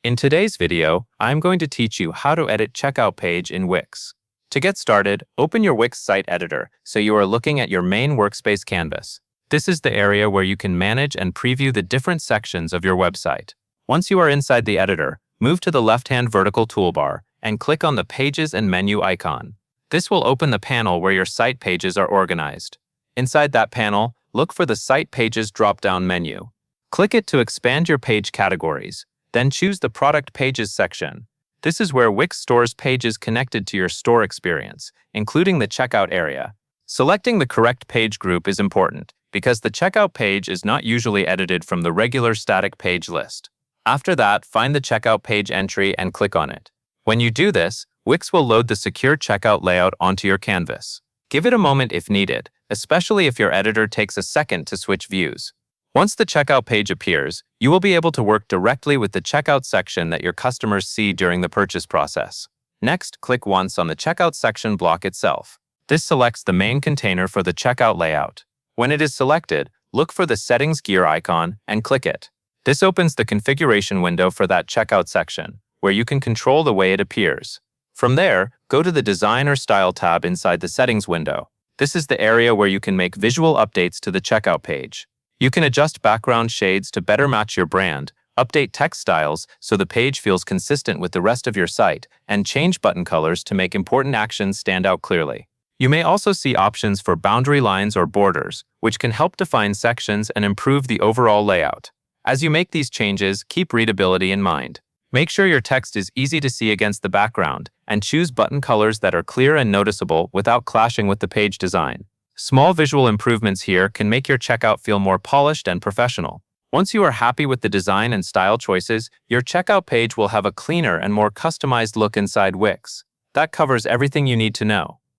In today's video, I'm going to teach you how to edit checkout page in Wix. To get started, open your Wix site editor so you are looking at your main workspace canvas. This is the area where you can manage and preview the different sections of your website. Once you are inside the editor, move to the left-hand vertical toolbar and click on the Pages and Menu icon. This will open the panel where your site pages are organized. Inside that panel, look for the Site Pages drop-down menu. Click it to expand your page categories. Then choose the Product Pages section. This is where Wix stores pages connected to your store experience, including the checkout area. Selecting the correct page group is important because the checkout page is not usually edited from the regular static page list. After that, find the checkout page entry and click on it. When you do this, Wix will load the secure checkout layout onto your canvas. Give it a moment if needed, especially if your editor takes a second to switch views. Once the checkout page appears, you will be able to work directly with the checkout section that your customers see during the purchase process. Next, click once on the checkout section block itself. This selects the main container for the checkout layout. When it is selected, look for the Settings gear icon and click it. This opens the configuration window for that checkout section, where you can control the way it appears. From there, go to the Design or Style tab inside the Settings window. This is the area where you can make visual updates to the checkout page. You can adjust background shades to better match your brand, update text styles so the page feels consistent with the rest of your site, and change button colors to make important actions stand out clearly. You may also see options for boundary lines or borders, which can help define sections and improve the overall layout. As you make these changes, keep readability in mind. Make sure your text is easy to see against the background, and choose button colors that are clear and noticeable without clashing with the page design. Small visual improvements here can make your checkout feel more polished and professional. Once you are happy with the design and style choices, your checkout page will have a cleaner and more customized look inside Wix. That covers everything you need to know.